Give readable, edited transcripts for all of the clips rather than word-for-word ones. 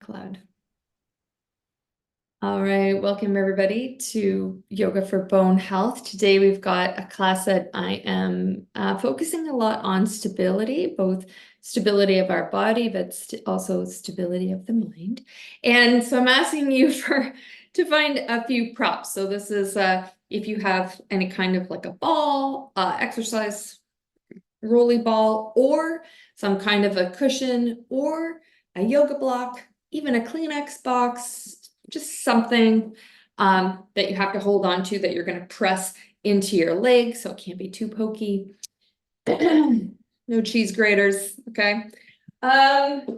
cloud. All right, welcome everybody to Yoga for Bone Health. Today we've got a class that I am focusing a lot on stability, both stability of our body, but also stability of the mind. And so I'm asking you to find a few props. So this is if you have any kind of like a ball, exercise rolly ball, or some kind of a cushion, or a yoga block, even a Kleenex box, just something that you have to hold on to that you're going to press into your leg, so it can't be too pokey. No cheese graters, okay? And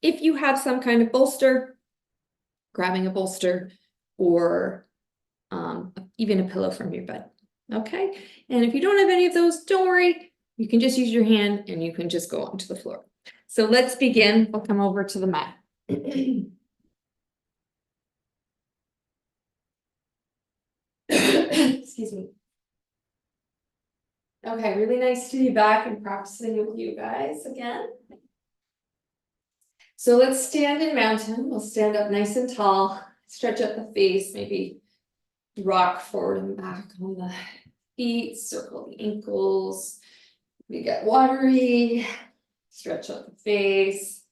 if you have some kind of bolster, grabbing a bolster, or even a pillow from your bed, okay? And if you don't have any of those, don't worry. You can just use your hand and you can just go onto the floor. So let's begin. We'll come over to the mat. Excuse me. Okay, really nice to be back and practicing with you guys again. So let's stand in mountain. We'll stand up nice and tall, stretch up the face, maybe rock forward and back on the feet, circle the ankles. We get watery, stretch up the face.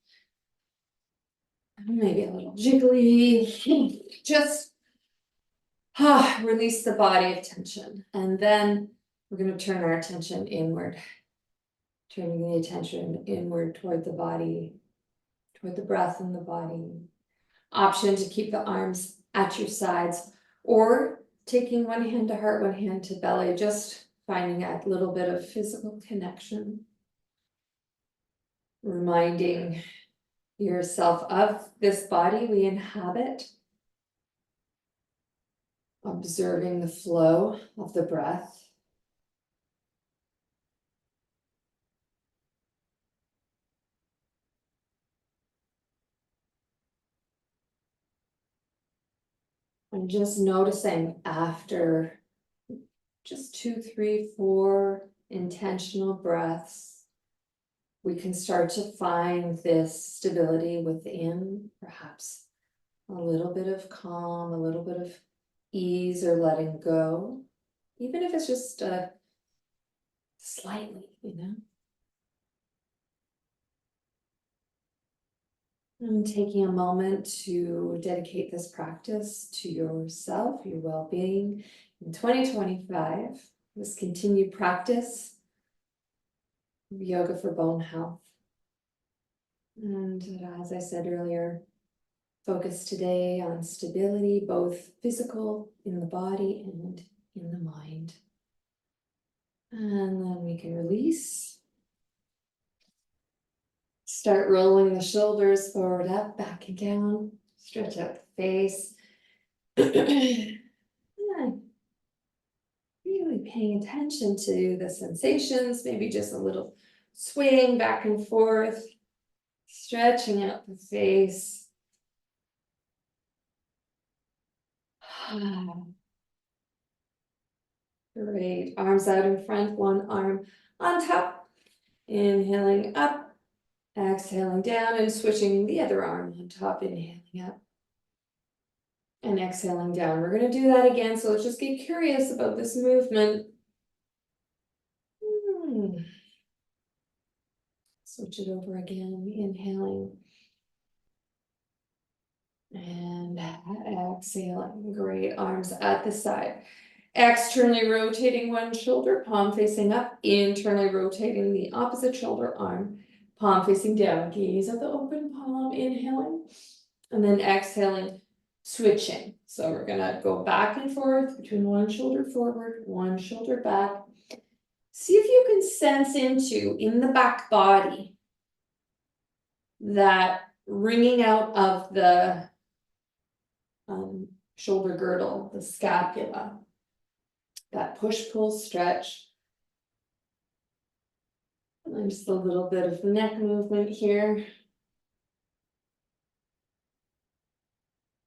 Maybe a little jiggly. Just release the body of tension. And then we're going to turn our attention inward. Turning the attention inward toward the body, toward the breath in the body. Option to keep the arms at your sides, or taking one hand to heart, one hand to belly, just finding a little bit of physical connection. Reminding yourself of this body we inhabit. Observing the flow of the breath. And just noticing after just 2, 3, 4 intentional breaths, we can start to find this stability within, perhaps a little bit of calm, a little bit of ease or letting go, even if it's just slightly, And taking a moment to dedicate this practice to yourself, your well-being in 2025, this continued practice of yoga for bone health. And as I said earlier, focus today on stability, both physical in the body and in the mind. And then we can release. Start rolling the shoulders forward, up, back and down. Stretch out the face. Really paying attention to the sensations, maybe just a little swaying back and forth. Stretching out the face. Great. Arms out in front, one arm on top. Inhaling up. Exhaling down and switching the other arm on top, inhaling up. And exhaling down. We're going to do that again, so let's just get curious about this movement. Switch it over again, inhaling. And exhaling. Great, arms at the side. Externally rotating one shoulder, palm facing up. Internally rotating the opposite shoulder, arm. Palm facing down, gaze at the open palm, inhaling, and then exhaling, switching. So we're gonna go back and forth between one shoulder forward, one shoulder back. See if you can sense into, in the back body, that wringing out of the shoulder girdle, the scapula, that push-pull stretch. And just a little bit of neck movement here.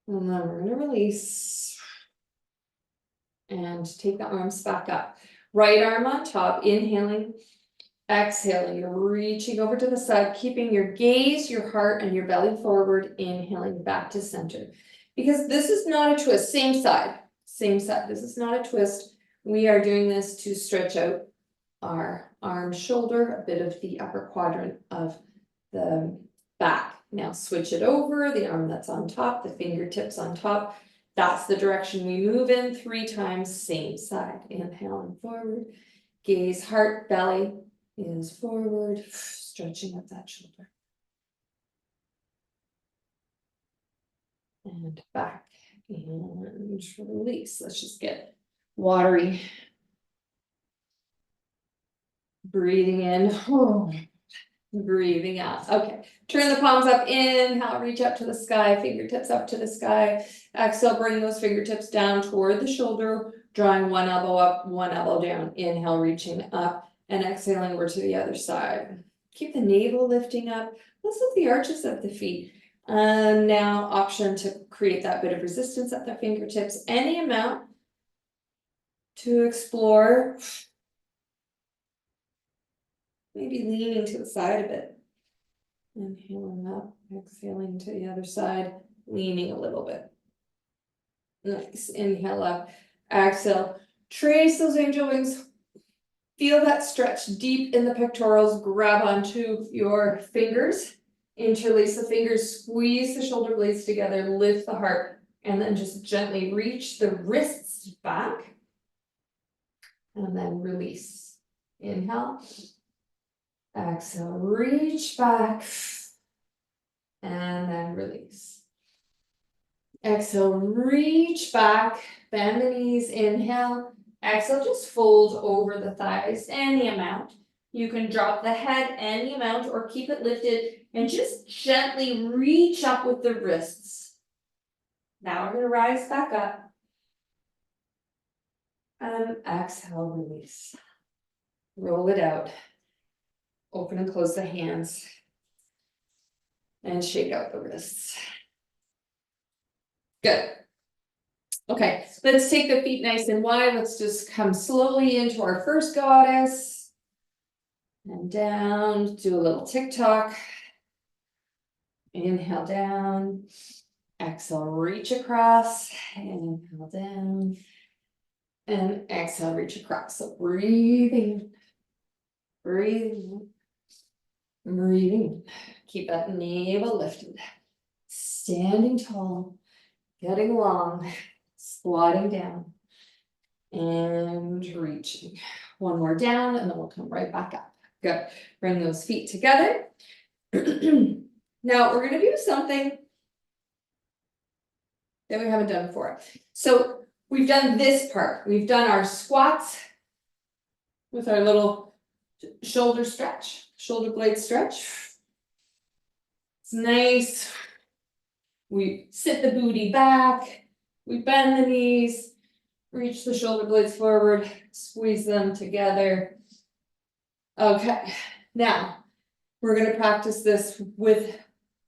And then we're going to release. And take the arms back up. Right arm on top, inhaling. Exhaling, you're reaching over to the side, keeping your gaze, your heart, and your belly forward, inhaling back to center. Because this is not a twist, same side, this is not a twist. We are doing this to stretch out our arm, shoulder, a bit of the upper quadrant of the back. Now switch it over, the arm that's on top, the fingertips on top. That's the direction we move in 3 times, same side. Inhaling forward, gaze, heart, belly is forward, stretching up that shoulder. And back and release. Let's just get watery. Breathing in, breathing out. Okay, turn the palms up, inhale, reach up to the sky, fingertips up to the sky. Exhale, bring those fingertips down toward the shoulder, drawing one elbow up, one elbow down. Inhale, reaching up, and exhaling over to the other side. Keep the navel lifting up. Let's lift the arches of the feet. And now option to create that bit of resistance at the fingertips, any amount to explore. Maybe leaning to the side a bit. Inhaling up, exhaling to the other side, leaning a little bit. Nice, inhale up, exhale, trace those angel wings. Feel that stretch deep in the pectorals, grab onto your fingers, interlace the fingers, squeeze the shoulder blades together, lift the heart, and then just gently reach the wrists back. And then release. Inhale. Exhale, reach back. And then release. Exhale, reach back, bend the knees, inhale. Exhale, just fold over the thighs, any amount. You can drop the head any amount or keep it lifted and just gently reach up with the wrists. Now we're going to rise back up. And exhale, release. Roll it out. Open and close the hands. And shake out the wrists. Good. Okay, let's take the feet nice and wide. Let's just come slowly into our first goddess. And down, do a little tick-tock. Inhale down. Exhale, reach across. Inhale down. And exhale, reach across. So breathing. Breathing. Breathing. Keep that navel lifted. Standing tall. Getting long. Squatting down. And reaching. One more down, and then we'll come right back up. Good. Bring those feet together. Now we're going to do something that we haven't done before. So we've done this part. We've done our squats with our little shoulder stretch, shoulder blade stretch. It's nice. We sit the booty back. We bend the knees. Reach the shoulder blades forward. Squeeze them together. Okay. Now we're going to practice this with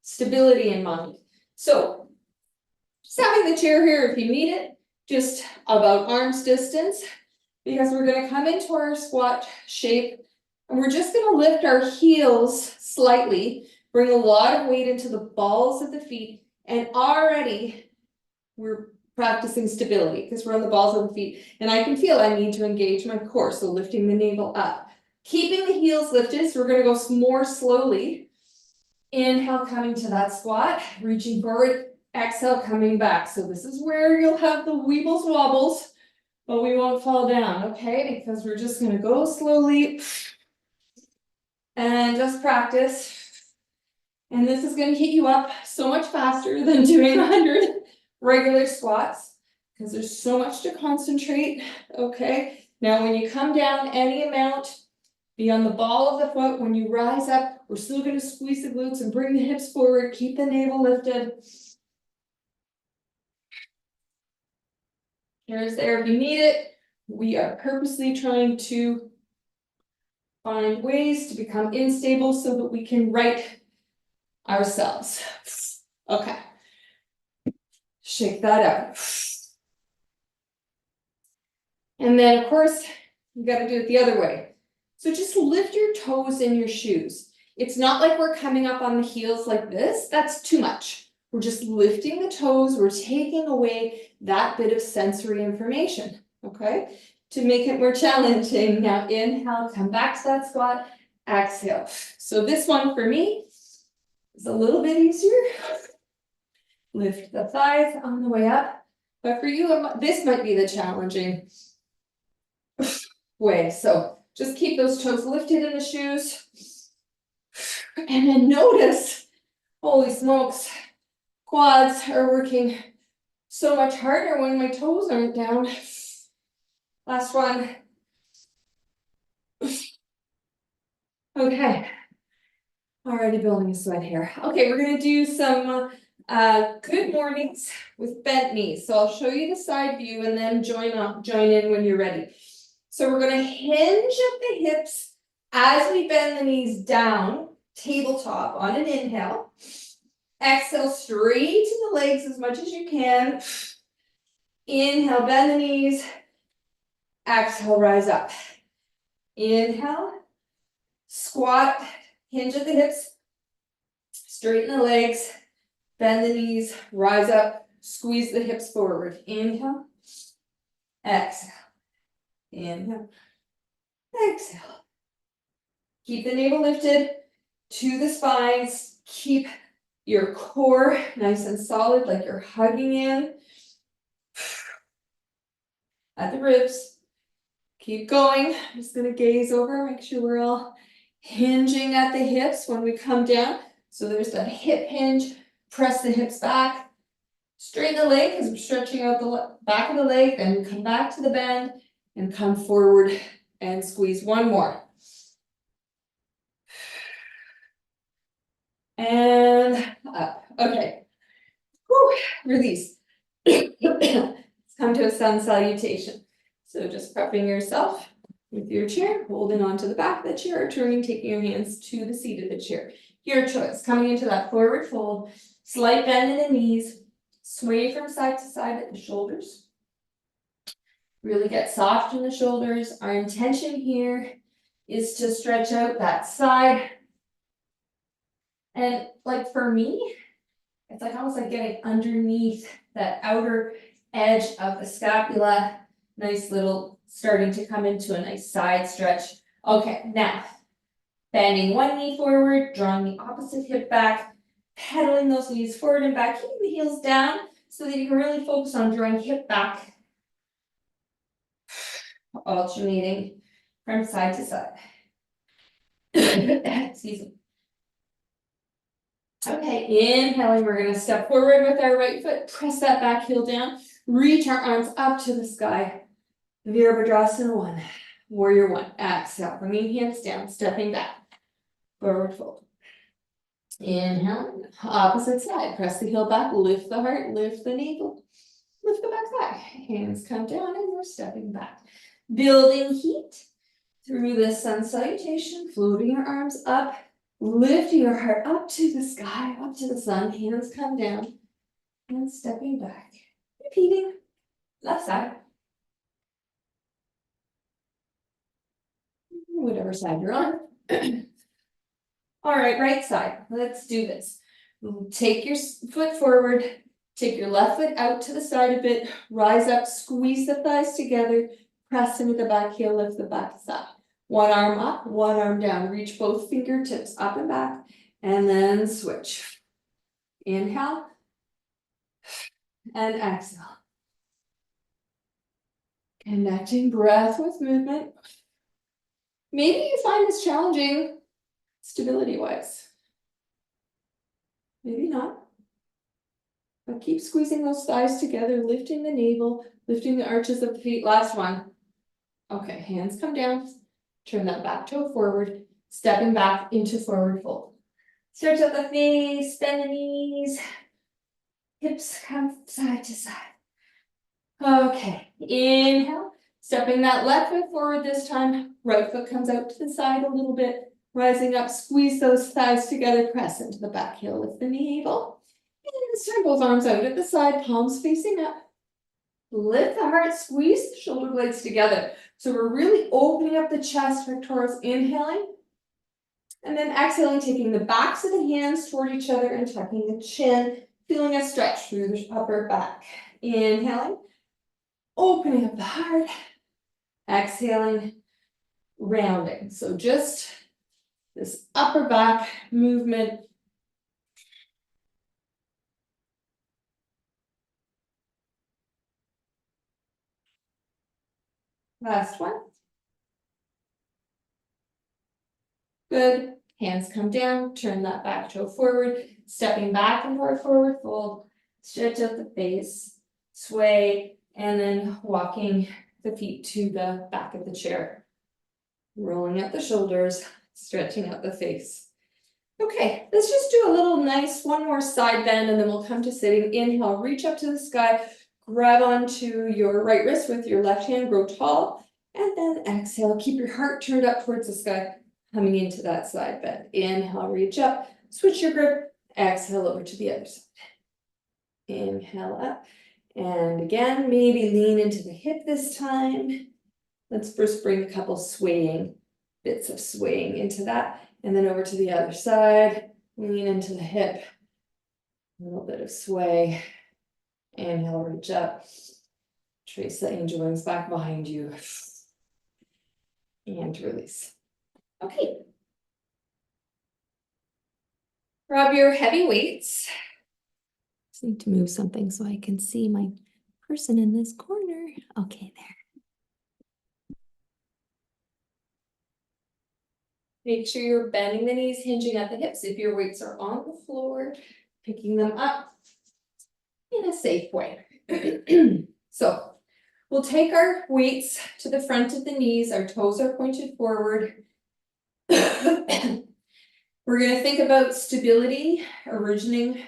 stability in mind. So just having the chair here if you need it, just about arm's distance, because we're going to come into our squat shape and we're just going to lift our heels slightly, bring a lot of weight into the balls of the feet, and already we're practicing stability because we're on the balls of the feet, and I can feel I need to engage my core, so lifting the navel up. Keeping the heels lifted, so we're going to go more slowly. Inhale, coming to that squat, reaching forward. Exhale, coming back. So this is where you'll have the weebles wobbles, but we won't fall down, okay? Because we're just going to go slowly and just practice. And this is going to hit you up so much faster than doing 100 regular squats because there's so much to concentrate, okay? Now, when you come down any amount, be on the ball of the foot. When you rise up, we're still going to squeeze the glutes and bring the hips forward. Keep the navel lifted. Here's there if you need it. We are purposely trying to find ways to become unstable so that we can right ourselves. Okay. Shake that out. And then, of course, you got to do it the other way. So just lift your toes in your shoes. It's not like we're coming up on the heels like this. That's too much. We're just lifting the toes. We're taking away that bit of sensory information, okay? To make it more challenging. Now inhale, come back to that squat, exhale. So this one for me is a little bit easier. Lift the thighs on the way up. But for you, this might be the challenging way. So just keep those toes lifted in the shoes. And then notice, holy smokes, quads are working so much harder when my toes aren't down. Last one. Okay. Already building a sweat here. Okay, we're gonna do some good mornings with bent knees. So I'll show you the side view and then join in when you're ready. So we're gonna hinge at the hips as we bend the knees down, tabletop on an inhale. Exhale, straighten the legs as much as you can. Inhale, bend the knees. Exhale, rise up. Inhale, squat, hinge at the hips, straighten the legs, bend the knees, rise up, squeeze the hips forward. Inhale, exhale, inhale, exhale. Keep the navel lifted to the spines. Keep your core nice and solid, like you're hugging in at the ribs. Keep going. I'm just gonna gaze over, make sure we're all hinging at the hips when we come down. So there's that hip hinge. Press the hips back. Straighten the leg because we're stretching out the back of the leg. Then come back to the bend and come forward and squeeze one more. And up. Okay. Whew. Release. Let's come to a sun salutation. So just prepping yourself with your chair, holding onto the back of the chair, or turning, taking your hands to the seat of the chair. Your choice. Coming into that forward fold, slight bend in the knees, sway from side to side at the shoulders. Really get soft in the shoulders. Our intention here is to stretch out that side. And like for me, it's like almost like getting underneath that outer edge of the scapula. Nice little, starting to come into a nice side stretch. Okay, now, bending one knee forward, drawing the opposite hip back, pedaling those knees forward and back, keeping the heels down so that you can really focus on drawing hip back. Alternating from side to side. Excuse me. Okay, inhaling, we're gonna step forward with our right foot, press that back heel down, reach our arms up to the sky. Virabhadrasana 1, Warrior 1, exhale, bringing hands down, stepping back, forward fold. Inhale, opposite side, press the heel back, lift the heart, lift the navel, lift the back thigh, hands come down and we're stepping back. Building heat through this sun salutation, floating your arms up, lifting your heart up to the sky, up to the sun, hands come down, and stepping back. Repeating, left side. Whatever side you're on. All right, right side, let's do this. Take your foot forward, take your left foot out to the side a bit, rise up, squeeze the thighs together, press into the back heel, lift the back thigh. One arm up, one arm down, reach both fingertips up and back, and then switch. Inhale, and exhale. Connecting breath with movement. Maybe you find this challenging stability-wise. Maybe not. But keep squeezing those thighs together, lifting the navel, lifting the arches of the feet. Last one. Okay, hands come down. Turn that back toe forward, stepping back into forward fold. Stretch out the face, bend the knees. Hips come side to side. Okay, inhale. Stepping that left foot forward this time. Right foot comes out to the side a little bit. Rising up, squeeze those thighs together, press into the back heel, lift the navel. And this time both arms out at the side, palms facing up. Lift the heart, squeeze the shoulder blades together. So we're really opening up the chest, pectorals, inhaling. And then exhaling, taking the backs of the hands toward each other and tucking the chin, feeling a stretch through the upper back. Inhaling, opening up the heart. Exhaling, rounding. So just this upper back movement. Last one. Good. Hands come down, turn that back toe forward, stepping back into our forward fold, stretch out the face, sway, and then walking the feet to the back of the chair. Rolling up the shoulders, stretching out the face. Okay, let's just do a little nice one more side bend and then we'll come to sitting. Inhale, reach up to the sky, grab onto your right wrist with your left hand, grow tall, and then exhale, keep your heart turned up towards the sky, coming into that side bend. Inhale, reach up, switch your grip, exhale over to the other side. Inhale up, and again, maybe lean into the hip this time. Let's first bring a couple swaying, bits of swaying into that. And then over to the other side, lean into the hip. A little bit of sway. Inhale, reach up. Trace the angel wings back behind you. And release. Okay. Grab your heavy weights. Just need to move something so I can see my person in this corner. Okay, there. Make sure you're bending the knees, hinging at the hips. If your weights are on the floor, picking them up in a safe way. So we'll take our weights to the front of the knees. Our toes are pointed forward. We're going to think about stability originating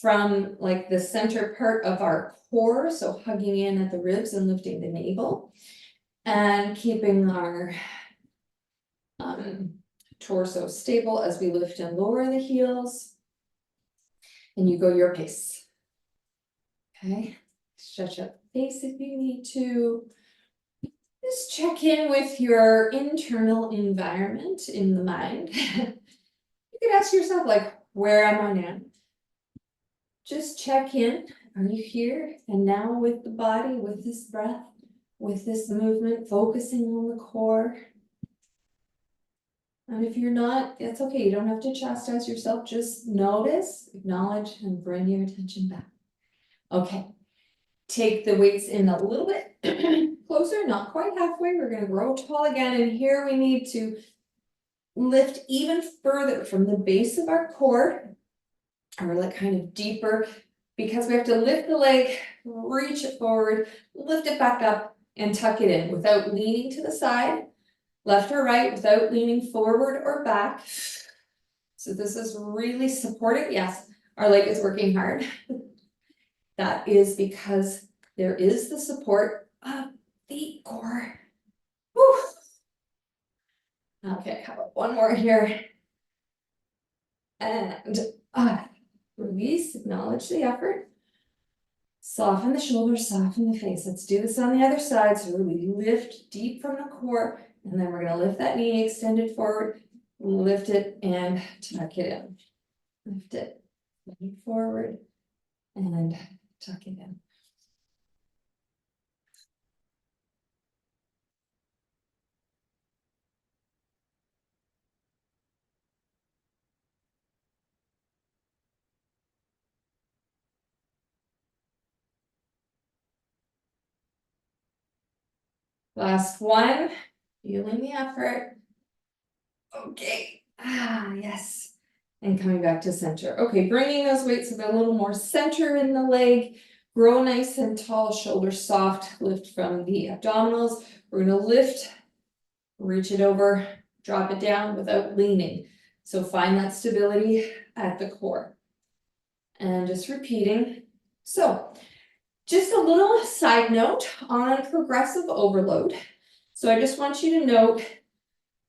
from like the center part of our core. So hugging in at the ribs and lifting the navel and keeping our torso stable as we lift and lower the heels. And you go your pace. Okay, stretch out the face if you need to. Just check in with your internal environment in the mind. You could ask yourself, like, where am I now? Just check in. Are you here and now with the body, with this breath, with this movement, focusing on the core? And if you're not, it's okay. You don't have to chastise yourself. Just notice, acknowledge, and bring your attention back. Okay. Take the weights in a little bit closer, not quite halfway. We're going to grow tall again. And here we need to lift even further from the base of our core, or like kind of deeper, because we have to lift the leg, reach it forward, lift it back up, and tuck it in without leaning to the side. Left or right without leaning forward or back. So this is really supportive. Yes, our leg is working hard. That is because there is the support of the core. Whew. Okay, how about one more here? And release, acknowledge the effort. Soften the shoulders, soften the face. Let's do this on the other side. So really lift deep from the core. And then we're going to lift that knee, extend it forward, lift it and tuck it in. Lift it, lean forward and tuck it in. Last one, feeling the effort. Okay, yes. And coming back to center. Okay, bringing those weights a little more center in the leg. Grow nice and tall, shoulders soft, lift from the abdominals. We're gonna lift, reach it over, drop it down without leaning. So find that stability at the core. And just repeating. So just a little side note on progressive overload. So I just want you to note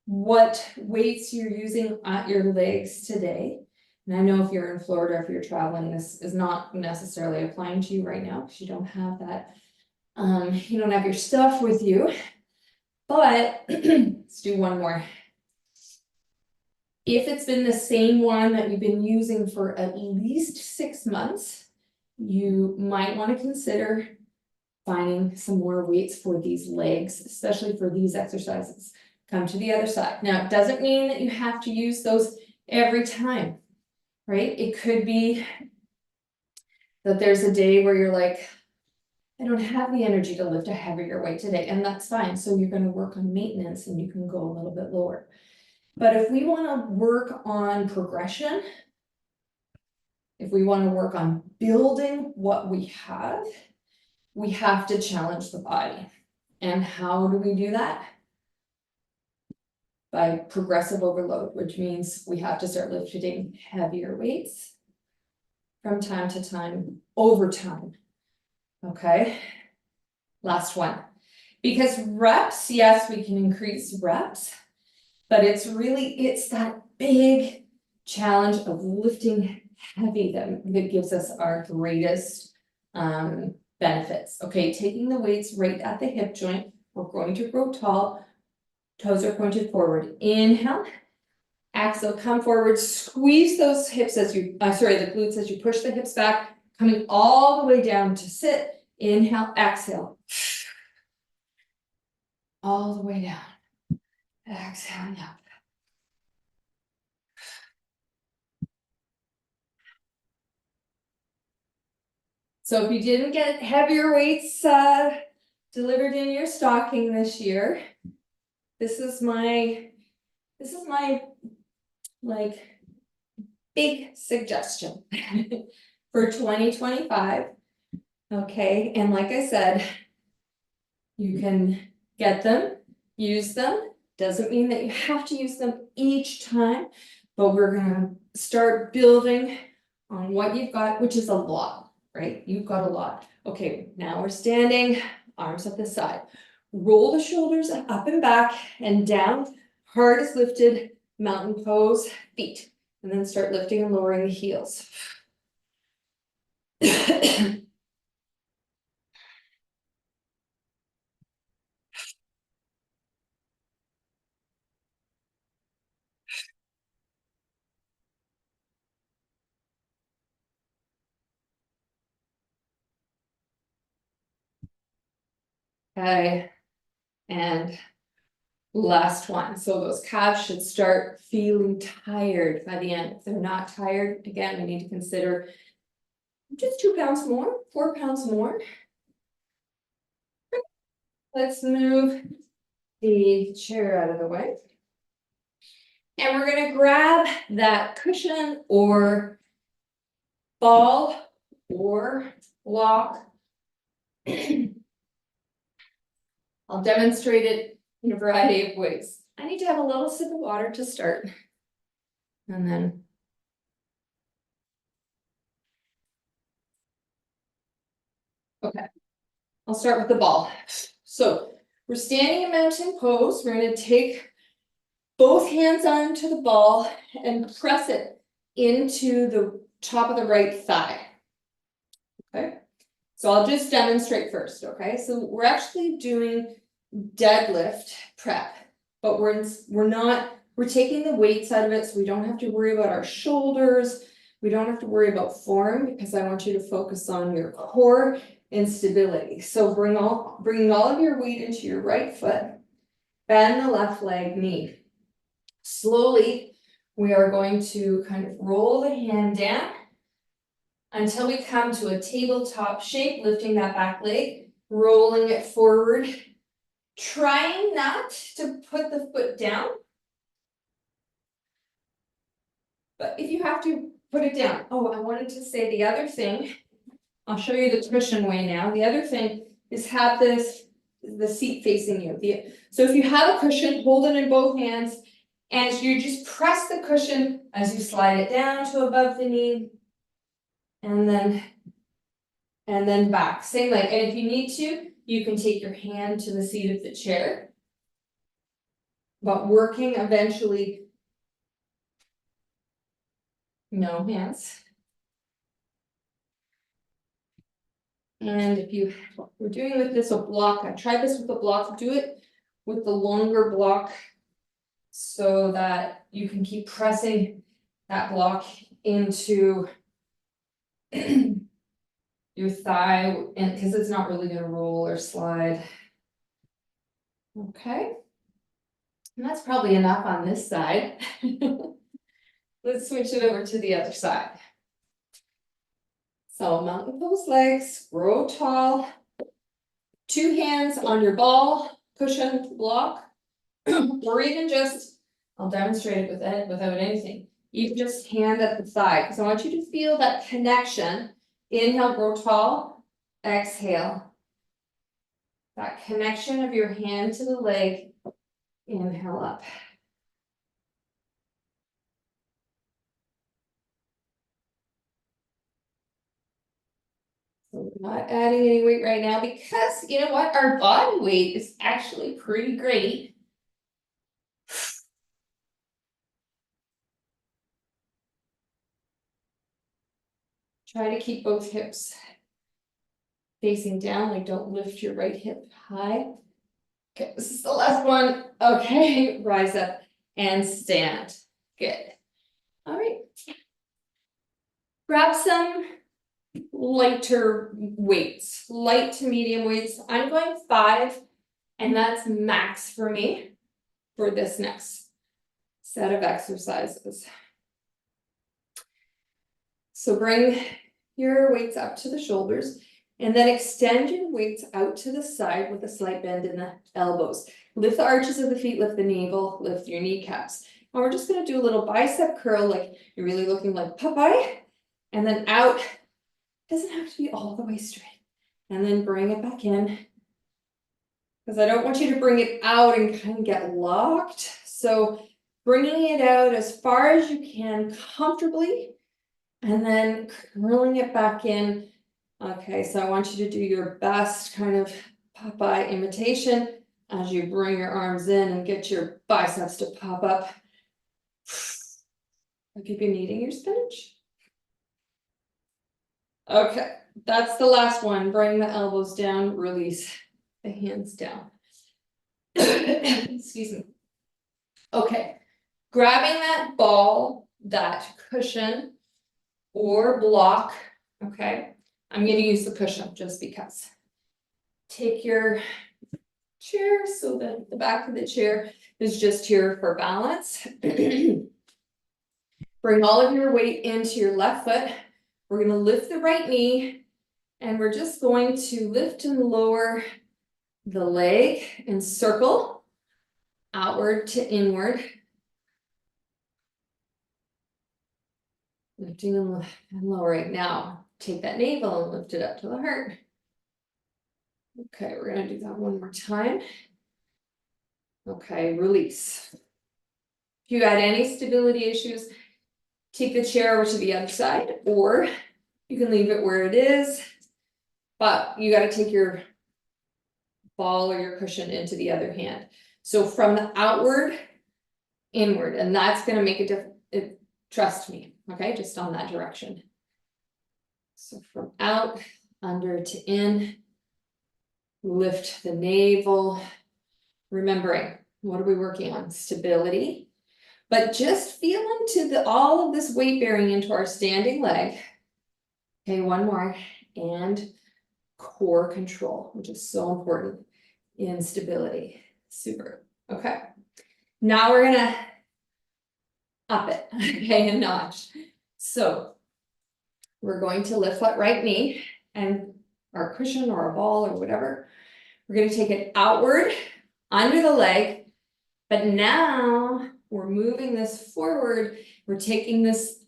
what weights you're using at your legs today. And I know if you're in Florida, if you're traveling, this is not necessarily applying to you right now, because you don't have that. You don't have your stuff with you, but let's do one more. If it's been the same one that we've been using for at least 6 months, you might want to consider finding some more weights for these legs, especially for these exercises. Come to the other side. Now, it doesn't mean that you have to use those every time, right? It could be that there's a day where you're like, I don't have the energy to lift a heavier weight today, and that's fine. So you're going to work on maintenance and you can go a little bit lower. But if we want to work on progression, if we want to work on building what we have to challenge the body. And how do we do that? By progressive overload, which means we have to start lifting heavier weights from time to time, over time. Okay, last one. Because reps, yes, we can increase reps, but it's that big challenge of lifting heavy that gives us our greatest benefits. Okay, taking the weights right at the hip joint, we're going to grow tall, toes are pointed forward. Inhale, exhale, come forward, squeeze those hips as you, the glutes as you push the hips back, coming all the way down to sit. Inhale, exhale. All the way down. Exhaling up. So if you didn't get heavier weights delivered in your stocking this year, this is my like big suggestion for 2025. Okay, and like I said, you can get them, use them. Doesn't mean that you have to use them each time, but we're gonna start building on what you've got, which is a lot, right? You've got a lot. Okay, now we're standing, arms at the side. Roll the shoulders up and back and down. Heart is lifted, mountain pose, feet. And then start lifting and lowering the heels. Okay, and last one. So those calves should start feeling tired by the end. If they're not tired, again, we need to consider just 2 pounds more, 4 pounds more. Let's move the chair out of the way. And we're gonna grab that cushion or ball or block. I'll demonstrate it in a variety of ways. I need to have a little sip of water to start. And then okay, I'll start with the ball. So we're standing in mountain pose. We're going to take both hands onto the ball and press it into the top of the right thigh. Okay, so I'll just demonstrate first. Okay, so we're actually doing deadlift prep, but we're taking the weights out of it, so we don't have to worry about our shoulders. We don't have to worry about form, because I want you to focus on your core and stability. So bringing all of your weight into your right foot, bend the left leg knee. Slowly, we are going to kind of roll the hand down until we come to a tabletop shape, lifting that back leg, rolling it forward, trying not to put the foot down. But if you have to, put it down. Oh, I wanted to say the other thing. I'll show you the cushion way now. The other thing is have the seat facing you. So if you have a cushion, hold it in both hands, and you just press the cushion as you slide it down to above the knee, and then back. Same leg. And if you need to, you can take your hand to the seat of the chair. But working eventually No hands. And if you were doing with this a block, I tried this with a block, do it with the longer block so that you can keep pressing that block into your thigh, and because it's not really gonna roll or slide. Okay. And that's probably enough on this side. Let's switch it over to the other side. So mountain pose legs, grow tall. 2 hands on your ball, cushion, block, or even just, I'll demonstrate it without anything. You just hand at the thigh, because I want you to feel that connection. Inhale, grow tall, exhale. That connection of your hand to the leg, inhale up. So we're not adding any weight right now because you know what? Our body weight is actually pretty great. Try to keep both hips facing down, like don't lift your right hip high. Okay, this is the last one. Okay, rise up and stand. Good. All right. Grab some lighter weights, light to medium weights. I'm going 5, and that's max for me for this next set of exercises. So bring your weights up to the shoulders and then extend your weights out to the side with a slight bend in the elbows. Lift the arches of the feet, lift the navel, lift your kneecaps. And we're just gonna do a little bicep curl, like you're really looking like Popeye. And then out, doesn't have to be all the way straight. And then bring it back in. Because I don't want you to bring it out and kind of get locked. So bringing it out as far as you can comfortably. And then curling it back in. Okay, so I want you to do your best kind of Popeye imitation as you bring your arms in and get your biceps to pop up. Have you been eating your spinach? Okay, that's the last one. Bring the elbows down, release the hands down. Excuse me. Okay, grabbing that ball, that cushion, or block, okay? I'm gonna use the cushion just because. Take your chair so that the back of the chair is just here for balance. Bring all of your weight into your left foot. We're gonna lift the right knee and we're just going to lift and lower the leg and circle outward to inward. Lifting and lowering. Now, take that navel and lift it up to the heart. Okay, we're gonna do that one more time. Okay, release. If you had any stability issues, take the chair over to the other side, or you can leave it where it is, but you gotta take your ball or your cushion into the other hand. So from the outward, inward, and that's gonna make a difference. Trust me, okay, just on that direction. So from out, under to in, lift the navel, remembering, what are we working on? Stability, but just feel into all of this weight bearing into our standing leg. Okay, one more, and core control, which is so important in stability. Super, okay. Now we're gonna up it, okay, a notch. So we're going to lift that right knee and our cushion or a ball or whatever. We're going to take it outward under the leg, but now we're moving this forward. We're taking this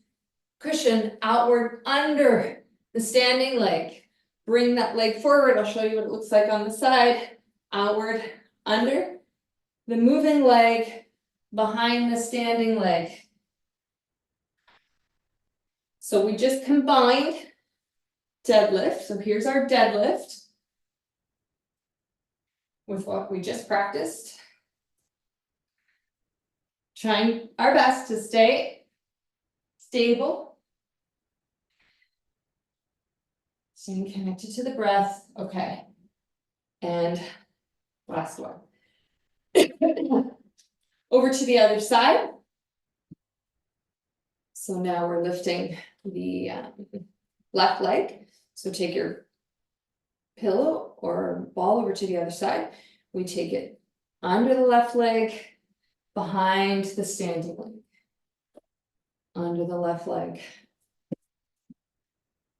cushion outward under the standing leg. Bring that leg forward. I'll show you what it looks like on the side. Outward, under the moving leg, behind the standing leg. So we just combined deadlift. So here's our deadlift with what we just practiced. Trying our best to stay stable Staying connected to the breath, okay. And last one. Over to the other side. So now we're lifting the left leg. So take your pillow or ball over to the other side. We take it under the left leg, behind the standing leg. Under the left leg,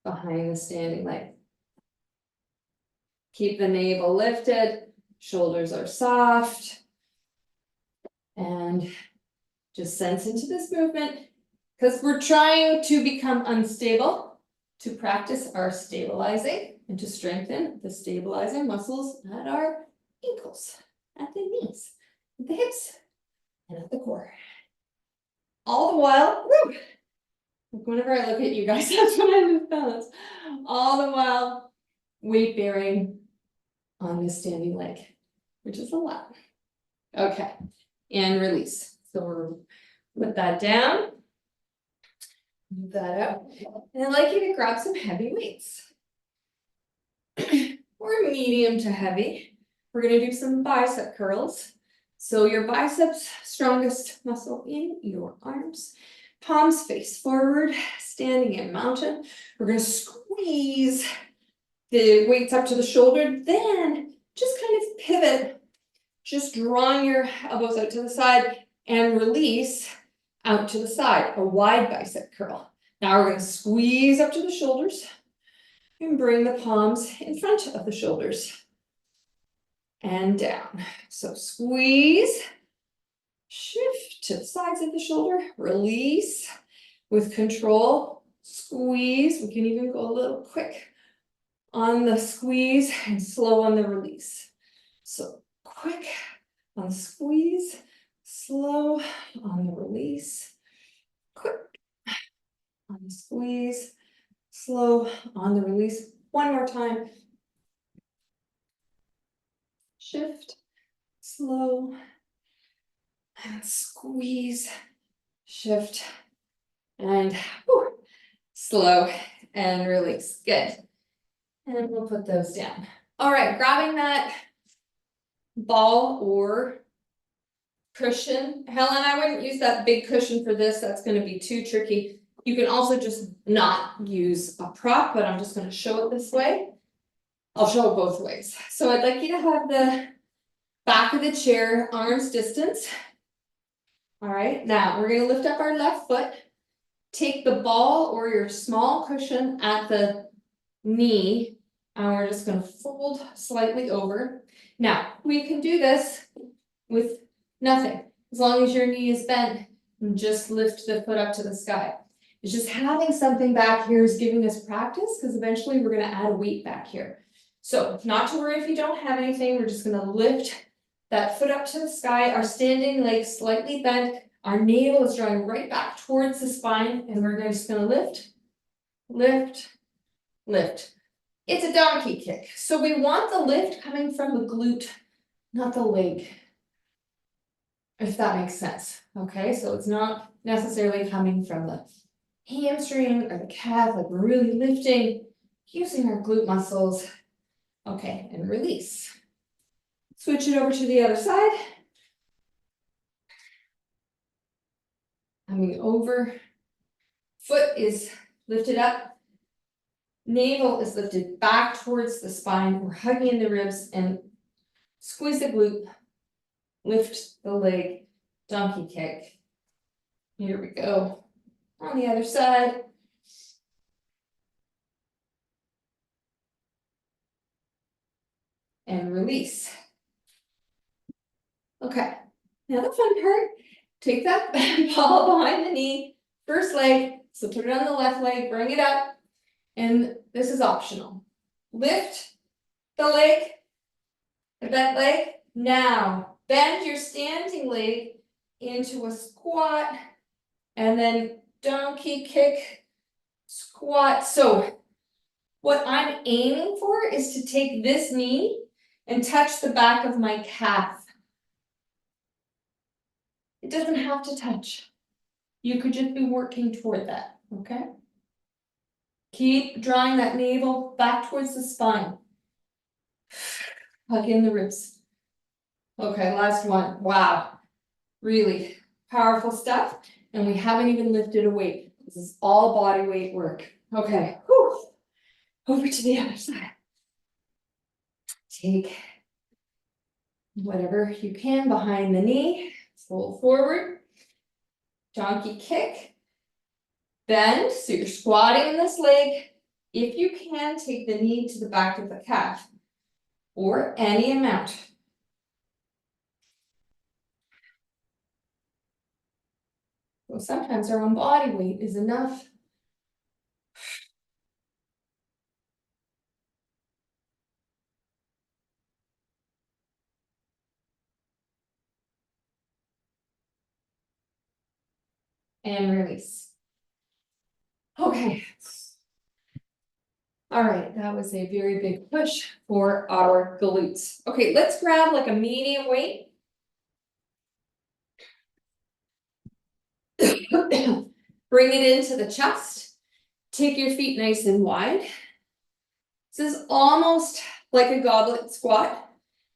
behind the standing leg. Keep the navel lifted, shoulders are soft. And just sense into this movement, because we're trying to become unstable, to practice our stabilizing and to strengthen the stabilizing muscles at our ankles, at the knees, at the hips, and at the core. All the while, woo, whenever I look at you guys, that's when I lose balance. All the while, weight bearing on the standing leg, which is a lot. Okay, and release. So we'll put that down. Move that up. And I'd like you to grab some heavy weights. Or medium to heavy. We're gonna do some bicep curls. So your biceps, strongest muscle in your arms. Palms face forward, standing in mountain. We're gonna squeeze the weights up to the shoulder, then just kind of pivot, just drawing your elbows out to the side and release out to the side, a wide bicep curl. Now we're going to squeeze up to the shoulders and bring the palms in front of the shoulders and down. So squeeze, shift to the sides of the shoulder, release with control, squeeze. We can even go a little quick on the squeeze and slow on the release. So quick on the squeeze, slow on the release, quick on the squeeze, slow on the release. One more time. Shift, slow, and squeeze, shift, and slow and release. Good. And we'll put those down. All right, grabbing that ball or cushion. Helen, I wouldn't use that big cushion for this. That's going to be too tricky. You can also just not use a prop, but I'm just going to show it this way. I'll show it both ways. So I'd like you to have the back of the chair arms distance. All right, now we're going to lift up our left foot. Take the ball or your small cushion at the knee, and we're just going to fold slightly over. Now, we can do this with nothing. As long as your knee is bent, and just lift the foot up to the sky. It's just having something back here is giving us practice, because eventually we're going to add a weight back here. So not to worry if you don't have anything, we're just going to lift that foot up to the sky, our standing leg slightly bent, our navel is drawing right back towards the spine, and we're just going to lift, lift, lift. It's a donkey kick. So we want the lift coming from the glute, not the leg. If that makes sense. Okay, so it's not necessarily coming from the hamstring or the calf, like we're really lifting, using our glute muscles. Okay, and release. Switch it over to the other side. Coming over. Foot is lifted up. Navel is lifted back towards the spine. We're hugging in the ribs and squeeze the glute. Lift the leg. Donkey kick. Here we go. On the other side. And release. Okay, now the fun part, take that ball behind the knee, first leg, so put it on the left leg, bring it up, and this is optional. Lift the leg, the bent leg, now bend your standing leg into a squat, and then donkey kick, squat. So what I'm aiming for is to take this knee and touch the back of my calf. It doesn't have to touch. You could just be working toward that, okay? Keep drawing that navel back towards the spine. Hug in the ribs. Okay, last one. Wow. Really powerful stuff. And we haven't even lifted a weight. This is all body weight work. Okay. Whew. Over to the other side. Take whatever you can behind the knee. Fold forward. Donkey kick. Bend. So you're squatting in this leg. If you can, take the knee to the back of the calf. Or any amount. So sometimes our own body weight is enough. And release. Okay. All right, that was a very big push for our glutes. Okay, let's grab like a medium weight. Bring it into the chest. Take your feet nice and wide. This is almost like a goblet squat,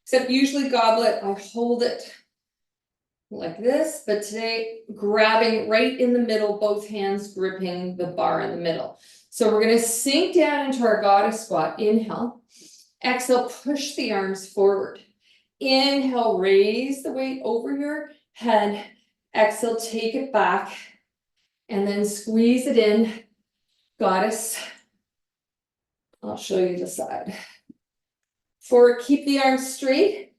except usually goblet, I hold it like this, but today grabbing right in the middle, both hands gripping the bar in the middle. So we're gonna sink down into our goddess squat. Inhale. Exhale, push the arms forward. Inhale, raise the weight over your head. Exhale, take it back. And then squeeze it in. Goddess. I'll show you the side. Forward, keep the arms straight.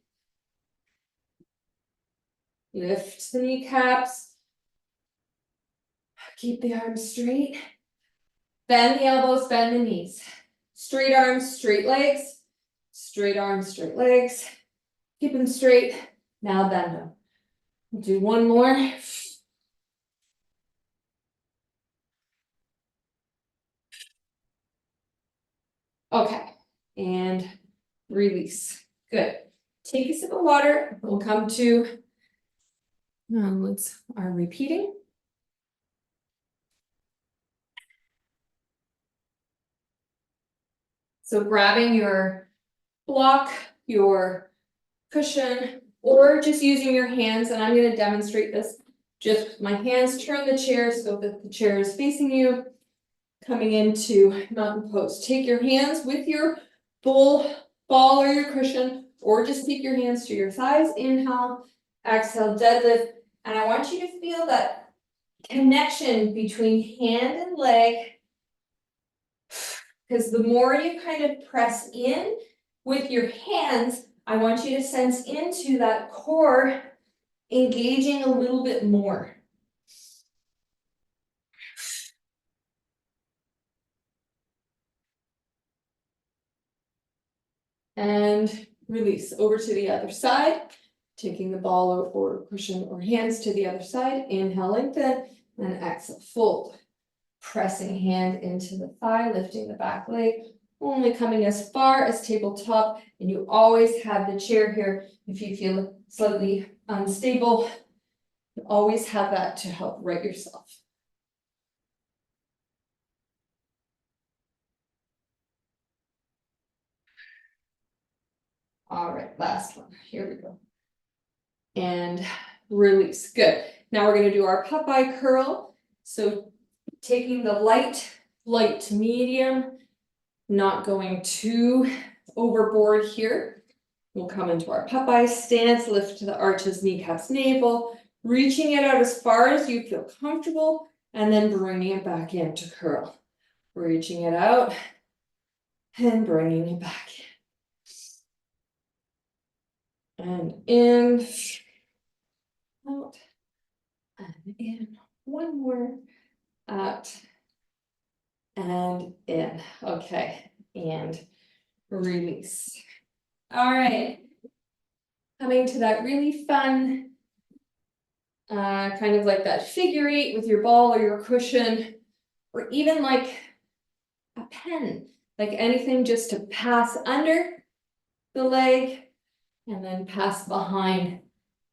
Lift the kneecaps. Keep the arms straight. Bend the elbows, bend the knees. Straight arms, straight legs. Straight arms, straight legs. Keep them straight. Now bend them. We'll do one more. Okay, and release. Good. Take a sip of water. We'll come to our repeating. So grabbing your block, your cushion, or just using your hands, and I'm going to demonstrate this. Just with my hands, turn the chair so that the chair is facing you. Coming into mountain pose. Take your hands with your ball or your cushion, or just take your hands to your thighs. Inhale, exhale, deadlift. And I want you to feel that connection between hand and leg. Because the more you kind of press in with your hands, I want you to sense into that core engaging a little bit more. And release over to the other side, taking the ball or cushion or hands to the other side. Inhale, lengthen, and exhale, fold. Pressing hand into the thigh, lifting the back leg, only coming as far as tabletop. And you always have the chair here. If you feel slightly unstable, you always have that to help right yourself. All right, last one. Here we go. And release. Good. Now we're going to do our Popeye curl. So taking the light to medium, not going too overboard here. We'll come into our Popeye stance, lift to the arches, kneecaps, navel, reaching it out as far as you feel comfortable, and then bringing it back into curl. Reaching it out and bringing it back in. And in, out, and in. One more, out, and in. Okay, and release. All right. Coming to that really fun, kind of like that figure eight with your ball or your cushion, or even like a pen, like anything just to pass under the leg and then pass behind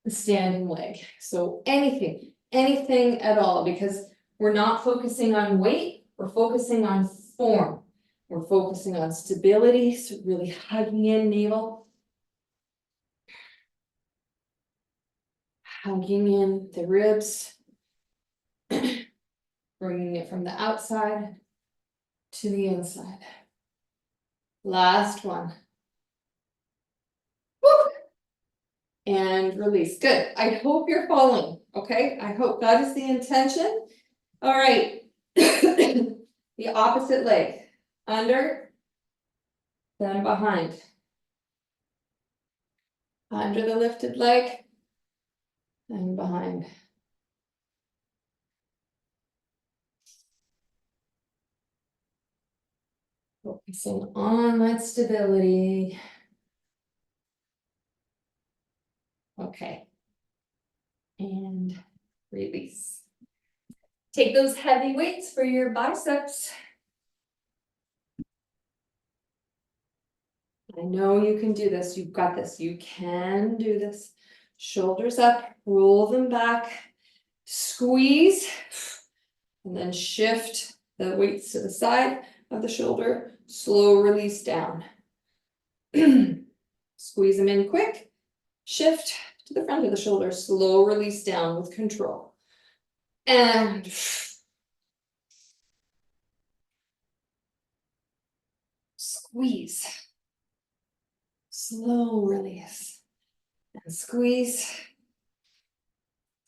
the standing leg. So anything at all, because we're not focusing on weight, we're focusing on form. We're focusing on stability, so really hugging in navel. Hugging in the ribs. Bringing it from the outside to the inside. Last one. Woo! And release. Good. I hope you're following. Okay. I hope that is the intention. All right. The opposite leg. Under. Then behind. Under the lifted leg. And behind. Focusing on that stability. Okay. And release. Take those heavy weights for your biceps. I know you can do this. You've got this. You can do this. Shoulders up, roll them back, squeeze, and then shift the weights to the side of the shoulder. Slow release down. Squeeze them in quick. Shift to the front of the shoulder. Slow release down with control. And squeeze. Slow release. And squeeze.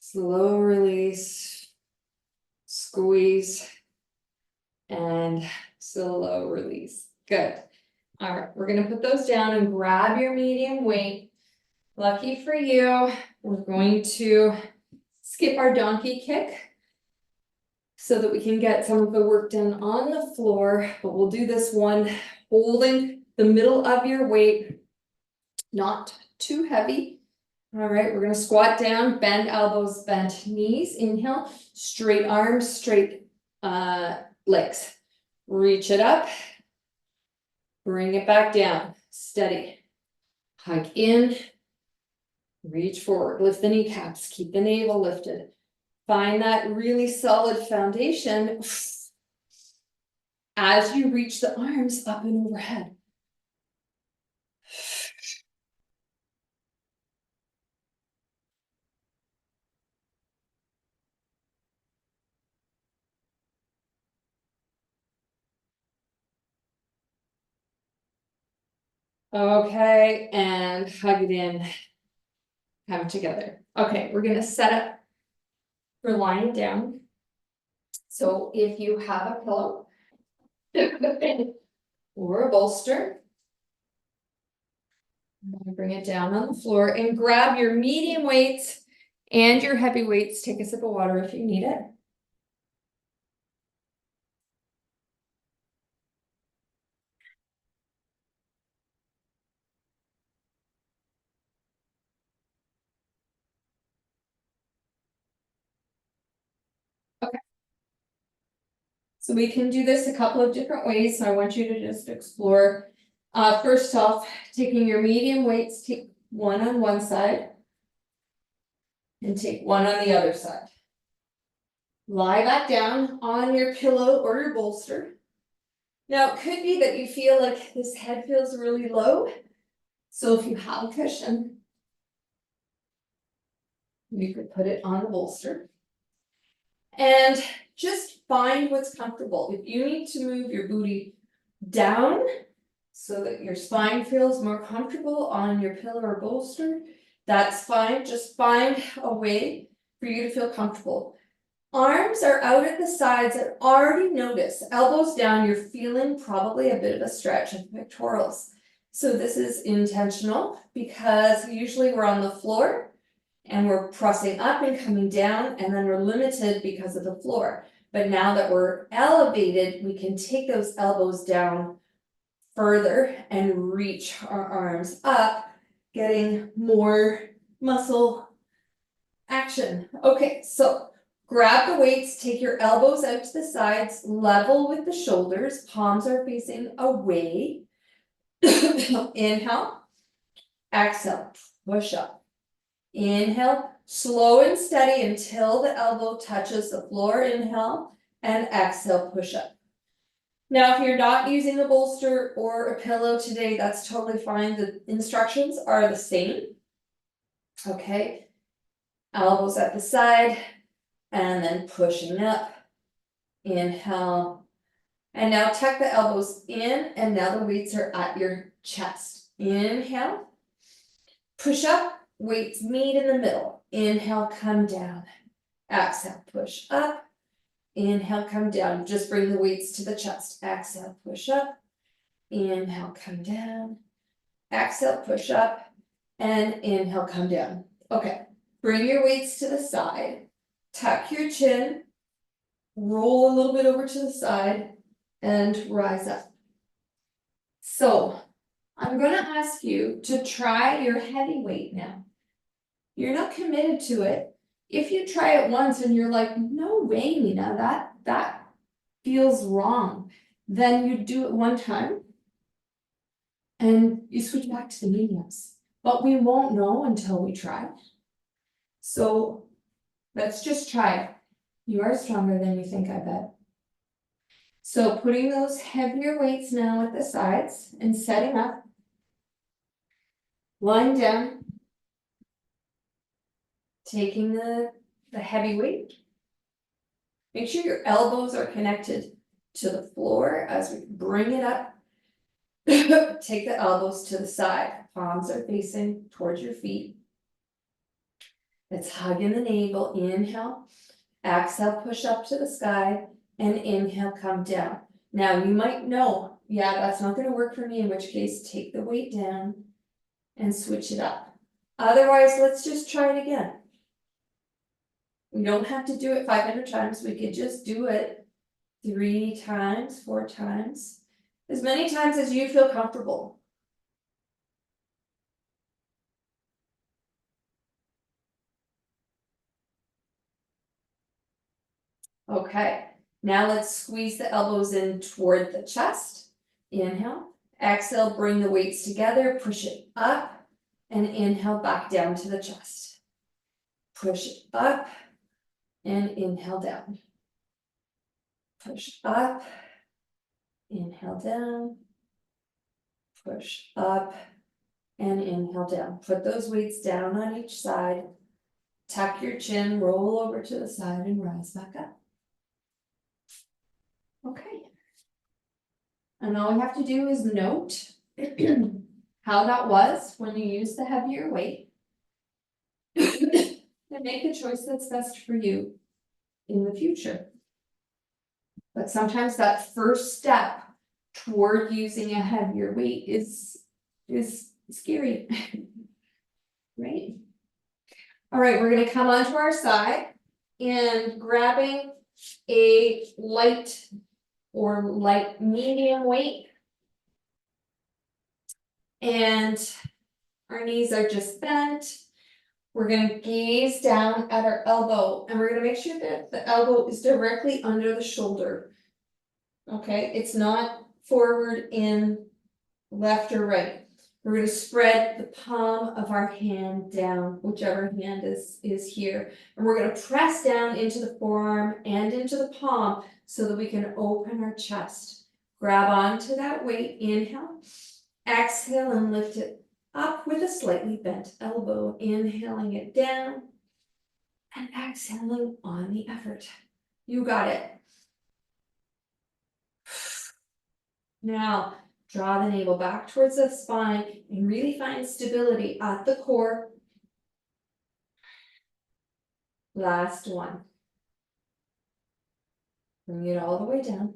Slow release. Squeeze. And slow release. Good. All right, we're gonna put those down and grab your medium weight. Lucky for you, we're going to skip our donkey kick so that we can get some of the work done on the floor, but we'll do this one holding the middle of your weight, not too heavy. All right, we're gonna squat down, bend elbows, bent knees, inhale, straight arms, straight legs. Reach it up, bring it back down, steady. Hug in, reach forward, lift the kneecaps, keep the navel lifted. Find that really solid foundation as you reach the arms up and overhead. Okay, and hug it in, come together. Okay, we're gonna set up for lying down. So if you have a pillow or a bolster, I'm gonna bring it down on the floor and grab your medium weights and your heavy weights. Take a sip of water if you need it. Okay. So we can do this a couple of different ways. So I want you to just explore. First off, taking your medium weights, take one on one side and take one on the other side. Lie back down on your pillow or your bolster. Now, it could be that you feel like this head feels really low. So if you have a cushion, you could put it on the bolster. And just find what's comfortable. If you need to move your booty down so that your spine feels more comfortable on your pillow or bolster, that's fine. Just find a way for you to feel comfortable. Arms are out at the sides, and already notice elbows down, you're feeling probably a bit of a stretch of the pectorals. So this is intentional because usually we're on the floor and we're pressing up and coming down, and then we're limited because of the floor. But now that we're elevated, we can take those elbows down further and reach our arms up, getting more muscle action. Okay, so grab the weights, take your elbows out to the sides, level with the shoulders, palms are facing away. Inhale, exhale, push up. Inhale, slow and steady until the elbow touches the floor. Inhale, and exhale, push up. Now, if you're not using a bolster or a pillow today, that's totally fine. The instructions are the same. Okay, elbows at the side and then pushing up. Inhale. And now tuck the elbows in, and now the weights are at your chest. Inhale. Push up, weights meet in the middle. Inhale, come down. Exhale, push up. Inhale, come down. Just bring the weights to the chest. Exhale, push up. Inhale, come down. Exhale, push up. And inhale, come down. Okay, bring your weights to the side. Tuck your chin. Roll a little bit over to the side and rise up. So I'm going to ask you to try your heavy weight now. You're not committed to it. If you try it once and you're like, no way, Nina, that feels wrong, then you do it one time and you switch back to the mediums. But we won't know until we try. So let's just try it. You are stronger than you think, I bet. So putting those heavier weights now at the sides and setting up. Lying down. Taking the heavy weight. Make sure your elbows are connected to the floor as we bring it up. Take the elbows to the side. Palms are facing towards your feet. Let's hug in the navel. Inhale. Exhale, push up to the sky. And inhale, come down. Now you might know, yeah, that's not going to work for me, in which case take the weight down and switch it up. Otherwise, let's just try it again. We don't have to do it 500 times. We could just do it 3 times, 4 times, as many times as you feel comfortable. Okay, now let's squeeze the elbows in toward the chest. Inhale. Exhale, bring the weights together, push it up, and inhale back down to the chest. Push it up, and inhale down. Push up, inhale down, push up, and inhale down. Put those weights down on each side. Tuck your chin, roll over to the side, and rise back up. Okay. And all we have to do is note how that was when you use the heavier weight. And make a choice that's best for you in the future. But sometimes that first step toward using a heavier weight is scary. Right? All right, we're going to come onto our side and grabbing a light or light medium weight. And our knees are just bent. We're going to gaze down at our elbow, and we're going to make sure that the elbow is directly under the shoulder. Okay, it's not forward, in, left or right. We're going to spread the palm of our hand down, whichever hand is here. And we're going to press down into the forearm and into the palm so that we can open our chest. Grab onto that weight, inhale, exhale and lift it up with a slightly bent elbow, inhaling it down and exhaling on the effort. You got it. Now, draw the navel back towards the spine and really find stability at the core. Last one. Bring it all the way down.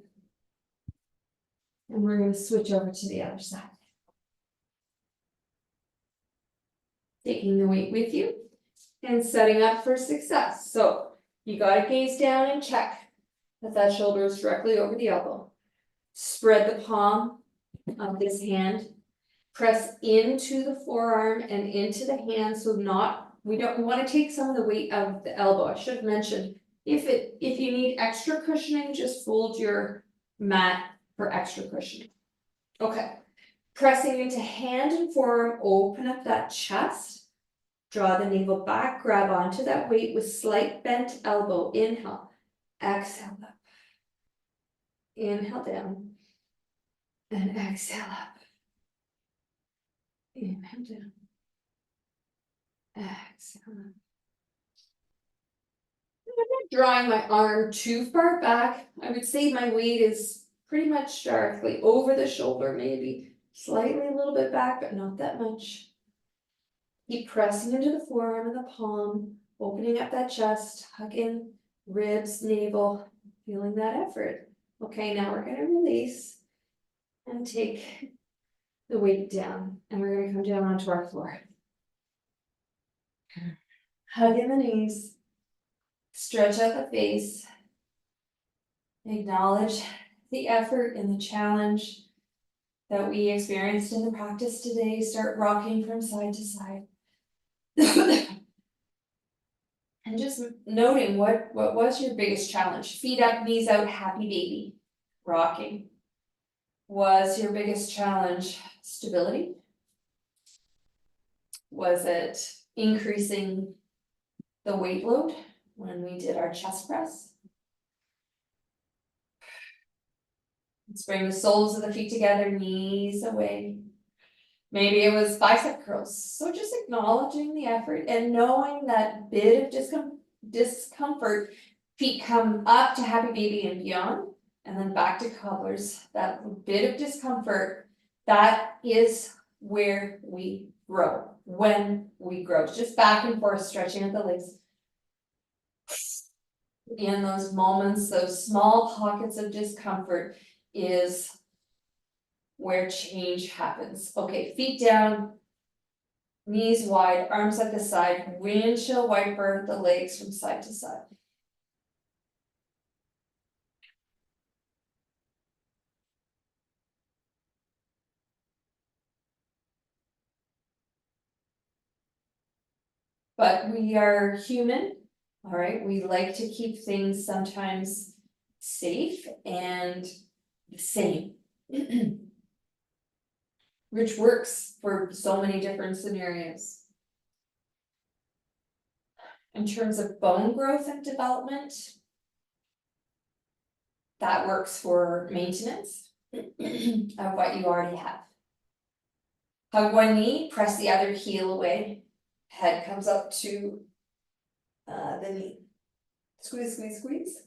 And we're going to switch over to the other side. Taking the weight with you and setting up for success. So you got to gaze down and check that shoulder is directly over the elbow. Spread the palm of this hand. Press into the forearm and into the hand. So we want to take some of the weight out of the elbow. I should have mentioned, if you need extra cushioning, just fold your mat for extra cushioning. Okay. Pressing into hand and forearm, open up that chest. Draw the navel back, grab onto that weight with slight bent elbow. Inhale, exhale up. Inhale down. And exhale up. Inhale down. Exhale up. I'm not drawing my arm too far back. I would say my weight is pretty much directly over the shoulder, maybe slightly a little bit back, but not that much. Keep pressing into the forearm and the palm, opening up that chest, hugging ribs, navel, feeling that effort. Okay, now we're gonna release and take the weight down, and we're gonna come down onto our floor. Hug in the knees, stretch out the face, acknowledge the effort and the challenge that we experienced in the practice today. Start rocking from side to side. And just noting what was your biggest challenge? Feet up, knees out, happy baby. Rocking. Was your biggest challenge stability? Was it increasing the weight load when we did our chest press? Let's bring the soles of the feet together, knees away. Maybe it was bicep curls. So just acknowledging the effort and knowing that bit of discomfort, feet come up to happy baby and beyond, and then back to cobblers. That bit of discomfort, that is where we grow, when we grow. Just back and forth, stretching out the legs. In those moments, those small pockets of discomfort is where change happens. Okay, feet down, knees wide, arms at the side, windshield wiper the legs from side to side. But we are human, all right? We like to keep things sometimes safe and the same. Which works for so many different scenarios. In terms of bone growth and development, that works for maintenance of what you already have. Hug one knee, press the other heel away. Head comes up to the knee. Squeeze, squeeze, squeeze.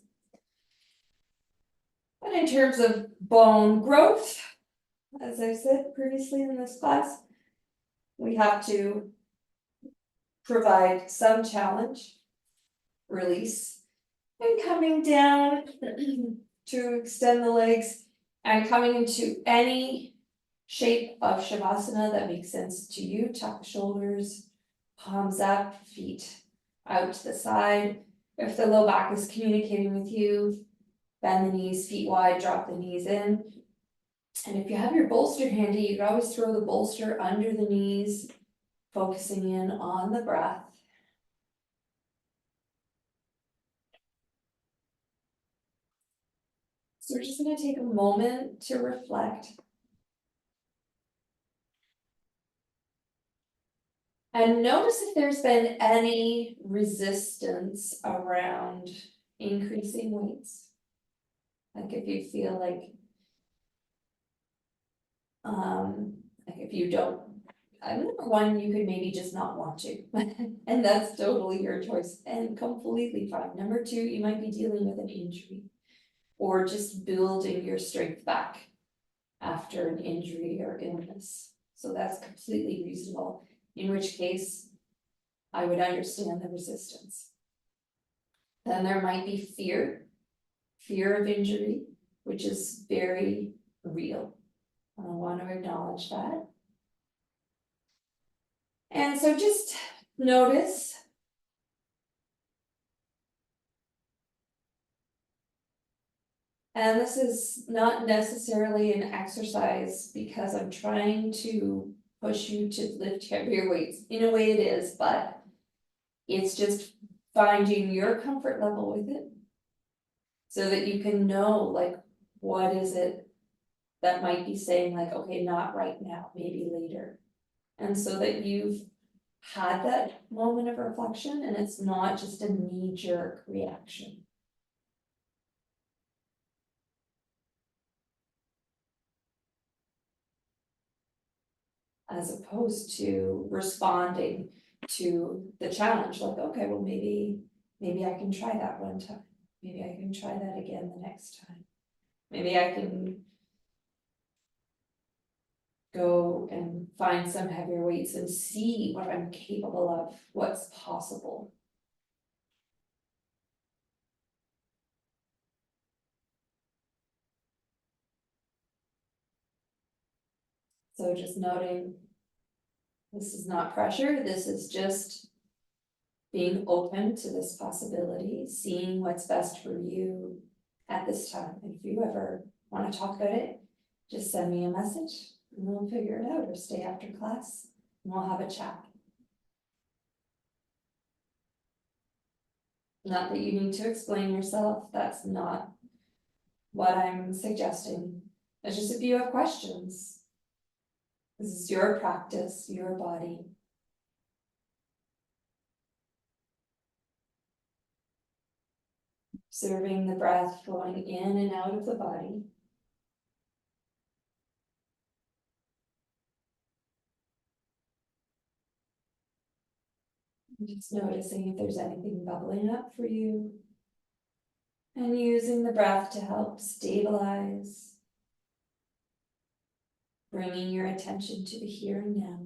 And in terms of bone growth, as I said previously in this class, we have to provide some challenge, release, and coming down to extend the legs and coming into any shape of Shavasana that makes sense to you. Tuck the shoulders, palms up, feet out to the side. If the low back is communicating with you, bend the knees, feet wide, drop the knees in. And if you have your bolster handy, you can always throw the bolster under the knees, focusing in on the breath. So we're just going to take a moment to reflect. And notice if there's been any resistance around increasing weights. Like if you feel like if you don't, number one, you could maybe just not want to, and that's totally your choice and completely fine. Number two, you might be dealing with an injury or just building your strength back after an injury or illness. So that's completely reasonable, in which case I would understand the resistance. Then there might be fear of injury, which is very real. I want to acknowledge that. And so just notice and this is not necessarily an exercise because I'm trying to push you to lift heavier weights. In a way it is, but it's just finding your comfort level with it so that you can know like what is it that might be saying like, okay, not right now, maybe later. And so that you've had that moment of reflection and it's not just a knee-jerk reaction. as opposed to responding to the challenge, like, okay, well, maybe I can try that one time. Maybe I can try that again the next time. Maybe I can go and find some heavier weights and see what I'm capable of, what's possible. So just noting, this is not pressure, this is just being open to this possibility, seeing what's best for you at this time. If you ever want to talk about it, just send me a message and we'll figure it out, or stay after class and we'll have a chat. Not that you need to explain yourself, that's not what I'm suggesting. It's just if you have questions. This is your practice, your body. Observing the breath flowing in and out of the body. And just noticing if there's anything bubbling up for you. And using the breath to help stabilize. Bringing your attention to the here and now.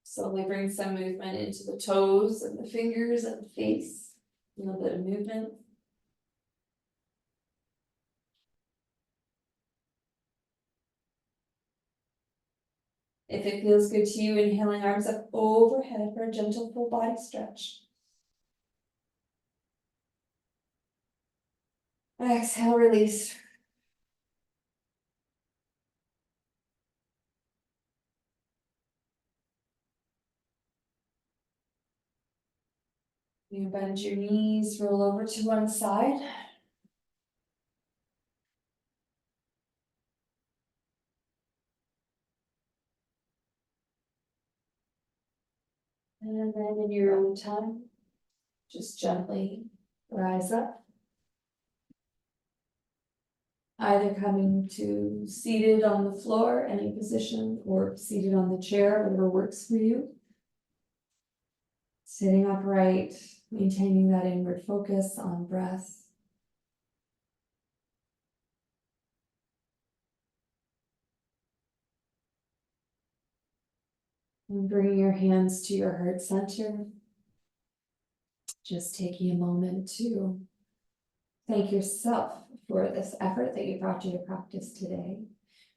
Slowly bring some movement into the toes and the fingers and the face. A little bit of movement. If it feels good to you, inhaling arms up overhead for a gentle full body stretch. Exhale, release. You bend your knees, roll over to one side. And then in your own time, just gently rise up. Either coming to seated on the floor, any position, or seated on the chair, whatever works for you. Sitting upright, maintaining that inward focus on breath. And bringing your hands to your heart center. Just taking a moment to thank yourself for this effort that you brought to your practice today.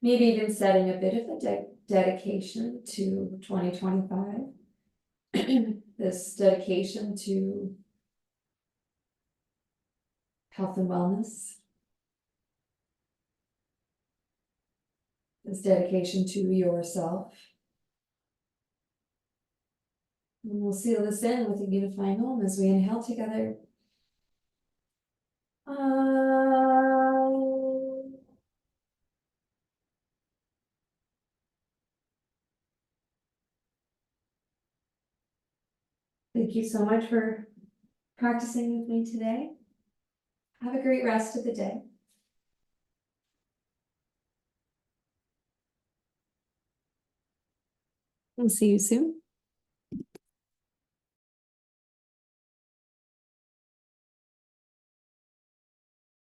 Maybe even setting a bit of a dedication to 2025. This dedication to health and wellness. This dedication to yourself. And we'll seal this in with a unifying home as we inhale together. Thank you so much for practicing with me today. Have a great rest of the day. We'll see you soon.